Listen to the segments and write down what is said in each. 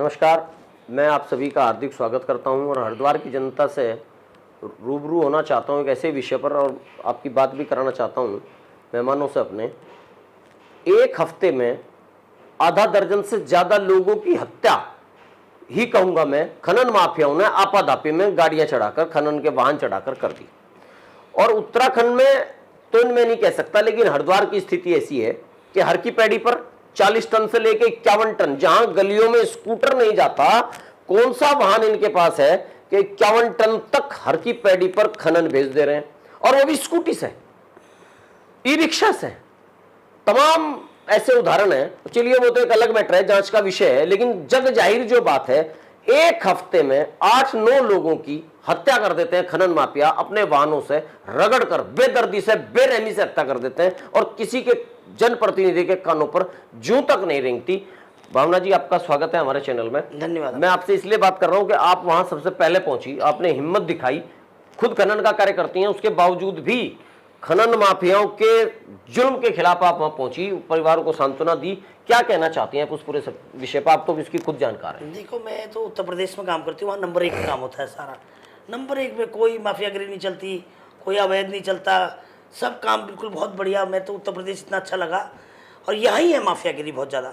नमस्कार, मैं आप सभी का हार्दिक स्वागत करता हूं और हरिद्वार की जनता से रूबरू होना चाहता हूं एक ऐसे विषय पर और आपकी बात भी कराना चाहता हूं मेहमानों से अपने। एक हफ्ते में आधा दर्जन से ज़्यादा लोगों की हत्या ही कहूँगा मैं, खनन माफियाओं ने आपाधापी में गाड़ियाँ चढ़ाकर, खनन के वाहन चढ़ाकर कर दी। और उत्तराखंड में तो मैं नहीं कह सकता, लेकिन हरिद्वार की स्थिति ऐसी है कि हर की पैड़ी पर 40 टन से लेकर 51 टन, जहां गलियों में स्कूटर नहीं जाता, कौन सा वाहन इनके पास है कि 51 टन तक हर की पैड़ी पर खनन भेज दे रहे हैं, और वो भी स्कूटी से, ई रिक्शा से। तमाम ऐसे उदाहरण है। चलिए वो तो एक अलग मैटर है, जांच का विषय है, लेकिन जग जाहिर जो बात है, एक हफ्ते में 8-9 लोगों की हत्या कर देते हैं खनन माफिया, अपने वाहनों से रगड़ कर, बेदर्दी से, बेरहमी से हत्या कर देते हैं और किसी के जनप्रतिनिधि के कानों पर जूं तक नहीं रेंगती। भावना जी, आपका स्वागत है हमारे चैनल में। धन्यवाद। मैं आपसे इसलिए बात कर रहा हूं कि आप वहां सबसे पहले पहुंची, आपने हिम्मत दिखाई, खुद खनन का कार्य करती हैं, उसके बावजूद भी खनन माफियाओं के जुल्म के खिलाफ आप वहां पहुंची, परिवारों को सांत्वना दी। क्या कहना चाहती हैं उस पूरे विषय पर? आप तो इसकी खुद जानकार हैं। देखो, मैं तो उत्तर प्रदेश में काम करती हूँ, वहाँ नंबर 1 का काम होता है सारा। नंबर 1 में कोई माफियागिरी नहीं चलती, कोई अवैध नहीं चलता, सब काम बिल्कुल बहुत बढ़िया। मैं तो उत्तर प्रदेश इतना अच्छा लगा, और यहीं है माफियागिरी बहुत ज़्यादा।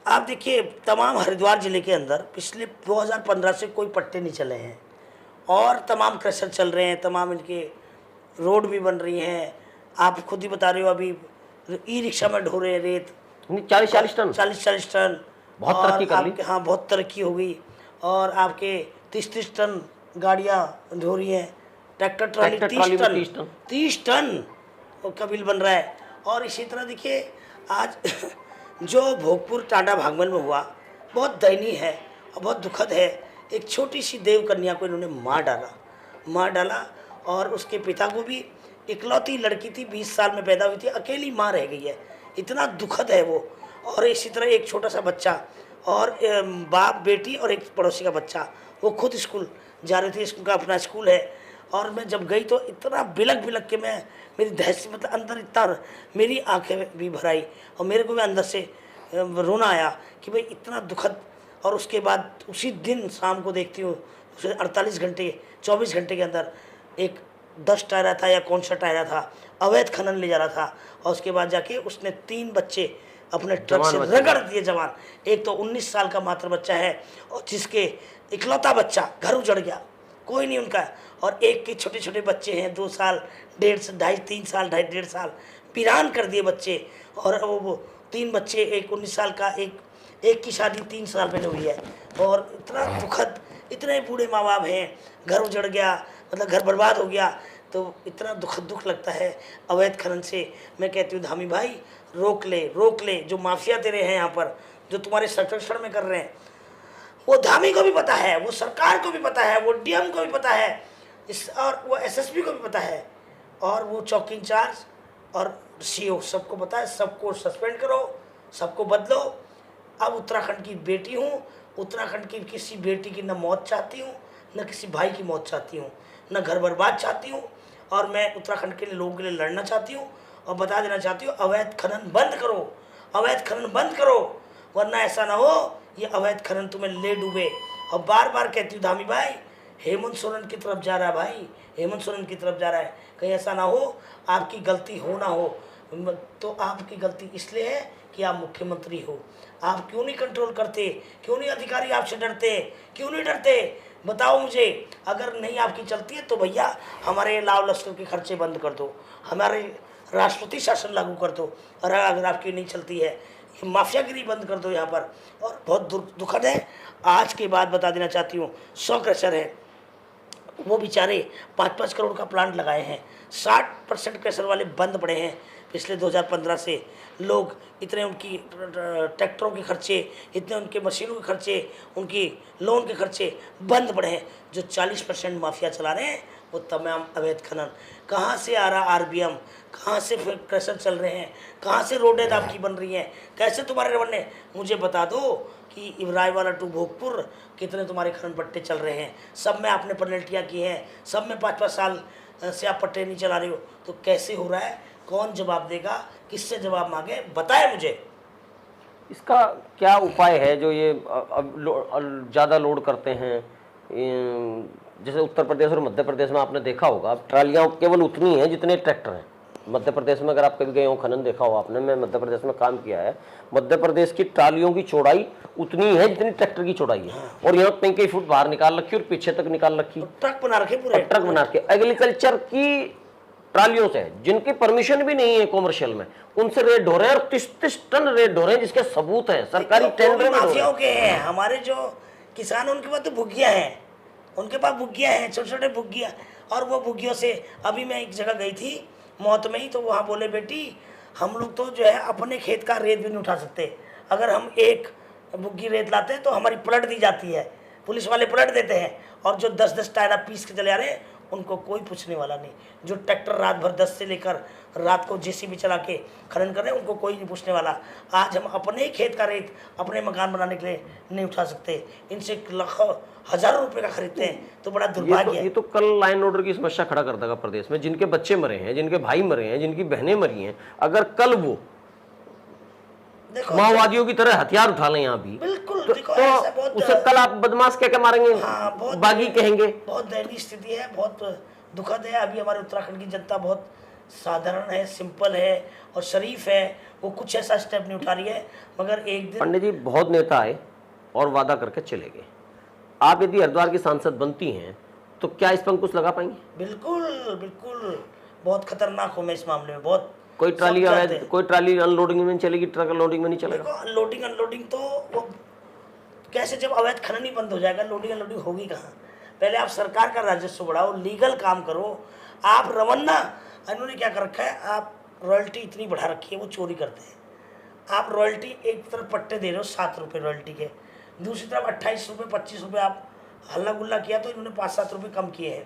आप देखिए, तमाम हरिद्वार ज़िले के अंदर पिछले 2015 से कोई पट्टे नहीं चले हैं, और तमाम क्रशर चल रहे हैं, तमाम इनके रोड भी बन रही हैं। आप खुद ही बता रहे हो, अभी ई रिक्शा में ढो रहे हैं रेत 40-40 टन, 40-40 टन। बहुत तरक्की कर ली। हाँ, बहुत तरक्की हो गई। और आपके 30-30 टन गाड़ियाँ ढो रही हैं, ट्रैक्टर ट्राली 30 टन का बिल बन रहा है। और इसी तरह देखिए, आज जो भोगपुर टांडा भागमन में हुआ, बहुत दयनीय है और बहुत दुखद है। एक छोटी सी देव कन्या को इन्होंने मार डाला, और उसके पिता को भी, इकलौती लड़की थी, 20 साल में पैदा हुई थी, अकेली माँ रह गई है। इतना दुखद है वो। और इसी तरह एक छोटा सा बच्चा, और बाप बेटी और एक पड़ोसी का बच्चा, वो खुद स्कूल जा रहे थे, स्कूल का अपना स्कूल है। और मैं जब गई तो इतना बिलक के मेरी दहशत, मतलब अंदर इतना, मेरी आंखें भी भर आई और मेरे को भी अंदर से रोना आया कि भाई इतना दुखद। और उसके बाद उसी दिन शाम को देखती हूँ, 48 घंटे 24 घंटे के अंदर एक 10 टायरा था या कौन सा टायरा था, अवैध खनन ले जा रहा था। और उसके बाद जाके उसने 3 बच्चे अपने ट्रक से रगड़ दिए, जवान। एक तो 19 साल का मात्र बच्चा है, और जिसके इकलौता बच्चा, घर उजड़ गया, कोई नहीं उनका। और एक के छोटे छोटे बच्चे हैं, 2 साल, 3 साल, 2.5 साल, वीरान कर दिए बच्चे। और वो 3 बच्चे, एक 19 साल का, एक की शादी 3 साल पहले हुई है। और इतना दुखद, इतने बूढ़े माँ बाप हैं, घर उजड़ गया, मतलब घर बर्बाद हो गया। तो इतना दुख लगता है अवैध खनन से। मैं कहती हूँ, धामी भाई, रोक ले। जो माफिया तेरे हैं यहाँ पर, जो तुम्हारे संरक्षण में कर रहे हैं, वो धामी को भी पता है, वो सरकार को भी पता है, वो डीएम को भी पता है, और वो एसएसपी को भी पता है, और वो चौकी इंचार्ज और सीओ, सबको पता है। सबको सस्पेंड करो, सबको बदलो। अब उत्तराखंड की बेटी हूँ, उत्तराखंड की किसी बेटी की न मौत चाहती हूँ, न किसी भाई की मौत चाहती हूँ, न घर बर्बाद चाहती हूँ। और मैं उत्तराखंड के लोगों के लिए लड़ना चाहती हूँ और बता देना चाहती हूँ, अवैध खनन बंद करो, अवैध खनन बंद करो, वरना ऐसा ना हो ये अवैध खनन तुम्हें ले डूबे। और बार बार कहती हूँ, धामी भाई, हेमंत सोरेन की तरफ जा रहा है, भाई हेमंत सोरेन की तरफ जा रहा है। कहीं ऐसा ना हो आपकी गलती हो ना हो। तो आपकी गलती इसलिए है कि आप मुख्यमंत्री हो। आप क्यों नहीं कंट्रोल करते? क्यों नहीं अधिकारी आपसे डरते? क्यों नहीं डरते? बताओ मुझे। अगर नहीं आपकी चलती है तो भैया हमारे लाव लश्कर के खर्चे बंद कर दो, हमारे राष्ट्रपति शासन लागू कर दो। और अगर आपकी नहीं चलती है, ये माफियागिरी बंद कर दो यहाँ पर। और बहुत दुखद है। आज के बाद बता देना चाहती हूँ, 100 क्रशर है, वो बेचारे 5-5 करोड़ का प्लांट लगाए हैं, 60% क्रशर वाले बंद पड़े हैं पिछले 2015 से। लोग इतने, उनकी ट्रैक्टरों के खर्चे, इतने उनके मशीनों के खर्चे, उनकी लोन के खर्चे बंद पड़े हैं। जो 40% माफिया चला रहे हैं वो तमाम अवैध खनन। कहाँ से आ रहा आरबीएम, कहाँ से क्रशर चल रहे हैं, कहाँ से रोडें आपकी बन रही हैं, कैसे तुम्हारे बनने, मुझे बता दो कि इब्राहिमवाला टू भोगपुर कितने तुम्हारे खनन पट्टे चल रहे हैं। सब में आपने पेनल्टियाँ की हैं, सब में 5-5 साल से आप पट्टे नहीं चला रहे हो। तो कैसे हो रहा है? कौन जवाब देगा? किससे जवाब मांगे? बताए मुझे। इसका क्या उपाय है जो ये ज़्यादा लोड करते हैं? जैसे उत्तर प्रदेश और मध्य प्रदेश में आपने देखा होगा ट्रालियाँ केवल उतनी हैं जितने ट्रैक्टर हैं। मध्य प्रदेश में अगर आप कभी गए हो, खनन देखा हो आपने, मैं मध्य प्रदेश में काम किया है, मध्य प्रदेश की ट्रालियों की चौड़ाई उतनी है जितनी ट्रैक्टर की चौड़ाई है। और यहाँ कई फुट बाहर निकाल रखी और पीछे तक निकाल रखी, ट्रक बना रखे पूरे, ट्रक बना के एग्रीकल्चर की ट्रालियों से, जिनकी परमिशन भी नहीं है कॉमर्शियल में, उनसे रेट हो रहे हैं और 30-30 टन रेट हो रहे हैं, जिसके सबूत है सरकारी टेंडर में। माफियाओं के हैं हमारे जो किसान, उनके पास तो भुग्गिया हैं, उनके पास भुग्गिया हैं, छोटे छोटे भुग्गिया। और वो भुग्गियों से, अभी मैं एक जगह गई थी मौत में ही, तो वहाँ बोले बेटी हम लोग तो जो है अपने खेत का रेत भी नहीं उठा सकते, अगर हम एक भुग्गी रेत लाते हैं तो हमारी पलट दी जाती है, पुलिस वाले पलट देते हैं। और जो 10-10 टायरा पीस के चले आ रहे हैं उनको कोई पूछने वाला नहीं। जो ट्रैक्टर रात भर 10 से लेकर रात को जेसीबी चला के खनन कर रहे हैं उनको कोई नहीं पूछने वाला। आज हम अपने ही खेत का रेत अपने मकान बनाने के लिए नहीं उठा सकते, इनसे लाखों हजारों रुपए का खरीदते हैं, तो बड़ा दुर्भाग्य है। ये तो कल लाइन ऑर्डर की समस्या खड़ा कर देगा प्रदेश में। जिनके बच्चे मरे हैं, जिनके भाई मरे हैं, जिनकी बहनें मरी हैं, अगर कल वो माओवादियों की तरह हथियार उठा लें यहाँ भी, बिल्कुल तो उसे कल आप बदमाश क्या मारेंगे? हाँ, बहुत बागी कहेंगे। बहुत दयनीय स्थिति है, बहुत दुखद है। अभी हमारे उत्तराखंड की जनता बहुत साधारण है, सिंपल है और शरीफ है, वो कुछ ऐसा स्टेप नहीं उठा रही है। मगर एक दिन पंडित जी, बहुत नेता आए और वादा करके चले गए। आप यदि हरिद्वार की सांसद बनती हैं तो क्या इस पर अंकुश लगा पाएंगे? बिल्कुल बिल्कुल, बहुत खतरनाक हूँ मैं इस मामले में। बहुत कोई ट्राली अनलोडिंग में नहीं चलेगी, ट्रक अनलोडिंग में नहीं चलेगा। देखो, लोडिंग अनलोडिंग तो वो कैसे, जब अवैध खनन ही बंद हो जाएगा, लोडिंग अनलोडिंग होगी कहाँ? पहले आप सरकार का राजस्व बढ़ाओ, लीगल काम करो। आप रवन्ना, इन्होंने क्या कर रखा है, आप रॉयल्टी इतनी बढ़ा रखी है, वो चोरी करते हैं। आप रॉयल्टी एक तरफ पट्टे दे रहे हो 7 रुपये रॉयल्टी के, दूसरी तरफ 28 रुपये 25 रुपये आप हल्ला गुल्ला किया तो इन्होंने 5-7 रुपये कम किए हैं।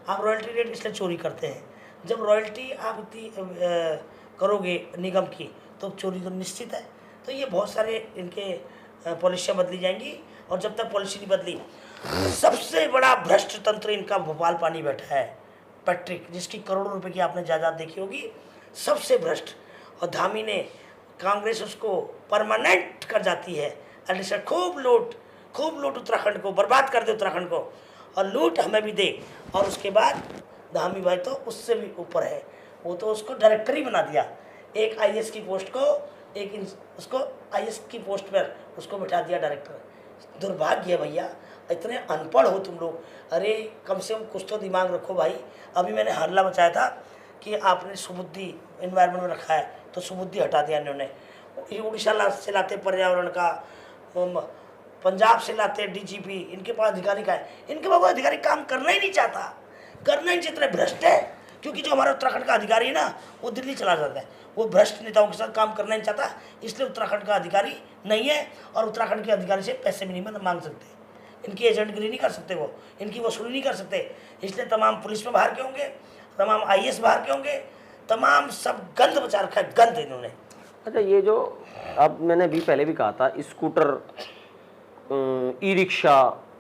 आप रॉयल्टी रेट इसलिए चोरी करते हैं। जब रॉयल्टी आप इतनी करोगे निगम की तो चोरी तो निश्चित है। तो ये बहुत सारे इनके पॉलिसियाँ बदली जाएंगी। और जब तक पॉलिसी नहीं बदली, सबसे बड़ा भ्रष्ट तंत्र इनका भोपाल पानी बैठा है, पैट्रिक, जिसकी करोड़ों रुपए की आपने जायदाद देखी होगी, सबसे भ्रष्ट। और धामी ने, कांग्रेस उसको परमानेंट कर जाती है। अलीसर खूब लूट उत्तराखंड को, बर्बाद कर दे उत्तराखंड को, और लूट हमें भी दे। और उसके बाद धामी भाई तो उससे भी ऊपर है, वो तो उसको डायरेक्टर ही बना दिया। एक आईएएस की पोस्ट को, उसको आईएएस की पोस्ट पर उसको बिठा दिया डायरेक्टर। दुर्भाग्य है भैया, इतने अनपढ़ हो तुम लोग। अरे कम से कम कुछ तो दिमाग रखो भाई। अभी मैंने हल्ला मचाया था कि आपने सुबुद्धि एनवायरनमेंट में रखा है, तो सुबुद्धि हटा दिया इन्होंने। उड़ीसा से लाते पर्यावरण का, पंजाब से लाते डीजीपी, इनके पास अधिकारी का है, इनके पास अधिकारी काम करना ही नहीं चाहता, करना ही इतने भ्रष्ट है। क्योंकि जो हमारा उत्तराखंड का अधिकारी है ना, वो दिल्ली चला जाता है, वो भ्रष्ट नेताओं के साथ काम करना नहीं चाहता, इसलिए उत्तराखंड का अधिकारी नहीं है। और उत्तराखंड के अधिकारी से पैसे भी नहीं मांग सकते, इनकी एजेंटगिरी नहीं कर सकते, वो इनकी वसूली नहीं कर सकते। इसलिए तमाम पुलिस में बाहर के होंगे, तमाम आईएएस बाहर के होंगे, तमाम सब गंद बचा रखा है, गंद इन्होंने। अच्छा, ये जो अब मैंने भी पहले भी कहा था, स्कूटर, ई रिक्शा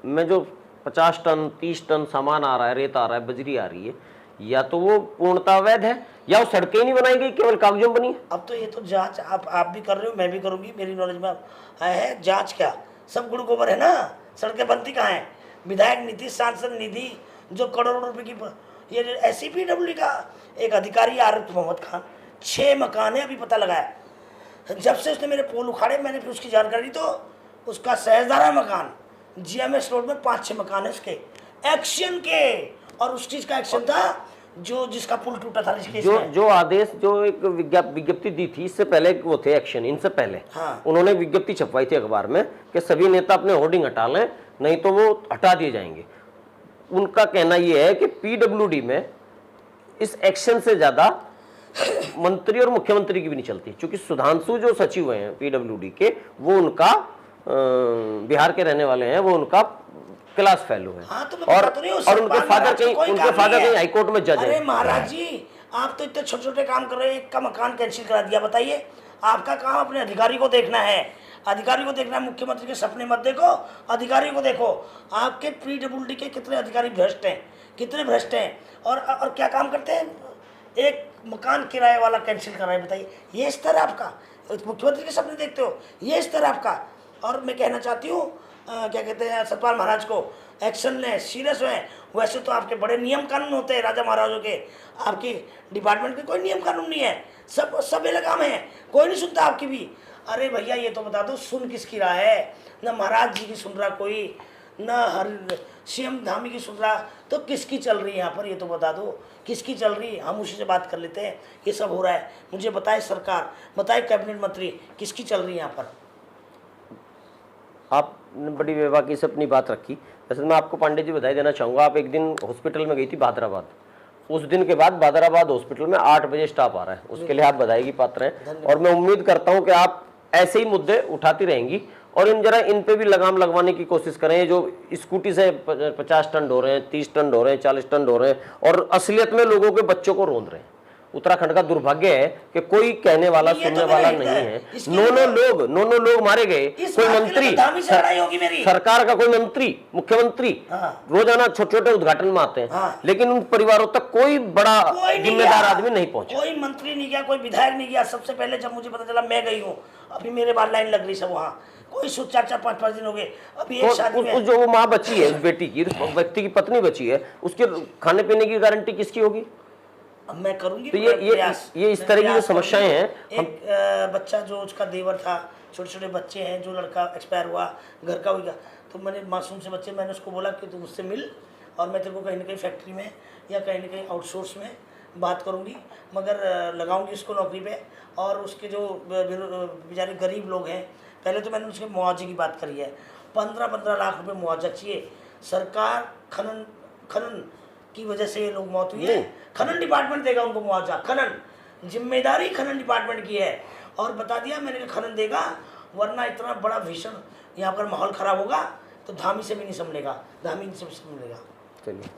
में जो 50 टन 30 टन सामान आ रहा है, रेत आ रहा है, बजरी आ रही है, या तो वो पूर्णतः अवैध है या वो सड़कें नहीं बनाई गई, केवल कागजों बनी है। अब तो ये तो जांच आप भी कर रहे हो, मैं भी करूंगी, मेरी नॉलेज में आया है। जांच क्या, सब गुड़ गोबर है ना, सड़कें बनती कहाँ हैं? विधायक निधि, सांसद निधि, जो करोड़ों रुपए की, ये SCPWD का एक अधिकारी आरिफ मोहम्मद खान, 6 मकान है अभी पता लगाया। जब से उसने मेरे पोल उखाड़े, मैंने फिर उसकी जानकारी दी, तो उसका सहजदारा मकान GMS रोड में 5-6 मकान है उसके एक्शन के। और उस चीज का एक्शन था जो जिसका पुल टूटा था जो आदेश, जो एक विज्ञप्ति दी थी, इससे पहले वो थे एक्शन, इनसे पहले हाँ। उन्होंने विज्ञप्ति छपवाई थी अखबार में कि सभी नेता अपने होर्डिंग हटा लें, नहीं तो वो हटा दिए जाएंगे। उनका कहना ये है कि PWD में इस एक्शन से ज्यादा मंत्री और मुख्यमंत्री की भी नहीं चलती, क्योंकि सुधांशु जो सचिव हैं PWD के, वो उनका बिहार के रहने वाले हैं, वो उनका क्लास फेलो है। हाँ, तो और उनके फादर कहीं हाई कोर्ट में जज है। अरे महाराज जी, आप तो इतने छोटे छोटे काम कर रहे हैं, एक का मकान कैंसिल करा दिया। बताइए, आपका काम अपने अधिकारी को देखना है, अधिकारी को देखना है। मुख्यमंत्री के सपने मत देखो, अधिकारी को देखो। आपके PWD के कितने अधिकारी भ्रष्ट हैं, कितने भ्रष्ट हैं, और क्या काम करते हैं? एक मकान किराए वाला कैंसिल कर रहा है, बताइए, ये स्तर आपका? मुख्यमंत्री के सपने देखते हो, ये स्तर है आपका। और मैं कहना चाहती हूँ क्या कहते हैं सतपाल महाराज को, एक्शन लें, सीरियस हुए। वैसे तो आपके बड़े नियम कानून होते हैं राजा महाराजों के, आपकी डिपार्टमेंट के कोई नियम कानून नहीं है, सब बेलगाम है, कोई नहीं सुनता आपकी भी। अरे भैया ये तो बता दो सुन किसकी रहा है, न महाराज जी की सुन रहा कोई, न हर सीएम धामी की सुन रहा, तो किसकी चल रही है यहाँ पर ये तो बता दो, किसकी चल रही है, हम उसी से बात कर लेते हैं। ये सब हो रहा है, मुझे बताए सरकार, बताए कैबिनेट मंत्री, किसकी चल रही है यहाँ पर। आपने बड़ी बेबाकी से अपनी बात रखी। वैसे मैं आपको पांडे जी बधाई देना चाहूँगा, आप एक दिन हॉस्पिटल में गई थी बहादुराबाद, उस दिन के बाद बहादुराबाद हॉस्पिटल में 8 बजे स्टाफ आ रहा है, उसके लिए आप बधाई की पात्र हैं। और मैं उम्मीद करता हूँ कि आप ऐसे ही मुद्दे उठाती रहेंगी और इन पे भी लगाम लगवाने की कोशिश करें। जो स्कूटी से 50 टन ढो रहे हैं, 30 टन ढो रहे हैं, 40 टन ढो रहे हैं और असलियत में लोगों के बच्चों को रोंद रहे हैं। उत्तराखंड का दुर्भाग्य है कि कोई कहने वाला सुनने वाला नहीं है। 9 लोग मारे गए, कोई मंत्री, सरकार का कोई मंत्री, मुख्यमंत्री रोजाना छोटे छोटे उद्घाटन में आते हैं, लेकिन उन परिवारों तक कोई बड़ा जिम्मेदार आदमी नहीं पहुंचा, कोई मंत्री नहीं गया, कोई विधायक नहीं गया। सबसे पहले जब मुझे पता चला मैं गई हूँ, अभी मेरे बाद लाइन लग रही सब वहाँ, कोई 4-4 5-5 दिन हो गए। अभी एक शादी में जो वो माँ बची है, उस बेटी की, उस व्यक्ति की पत्नी बची है, उसके खाने पीने की गारंटी किसकी होगी? अब मैं करूंगी। तो ये इस तरह की जो समस्याएं हैं। एक बच्चा जो उसका देवर था, छोटे छोटे बच्चे हैं, जो लड़का एक्सपायर हुआ, घर का हुआ, तो मैंने मासूम से बच्चे, मैंने उसको बोला कि तू मुझसे मिल और मैं तेरे को कहीं ना कहीं फैक्ट्री में या कहीं ना कहीं आउटसोर्स में बात करूंगी, मगर लगाऊंगी उसको नौकरी पे। और उसके जो बेचारे गरीब लोग हैं, पहले तो मैंने उसके मुआवजे की बात करी है, 15-15 लाख रुपए मुआवजा चाहिए। सरकार खनन की वजह से ये लोग मौत हुई है, खनन डिपार्टमेंट देगा उनको मुआवजा। खनन जिम्मेदारी खनन डिपार्टमेंट की है और बता दिया मैंने कि खनन देगा, वरना इतना बड़ा भीषण यहाँ पर माहौल खराब होगा तो धामी से भी नहीं संभलेगा, धामी से भी संभलेगा। चलिए।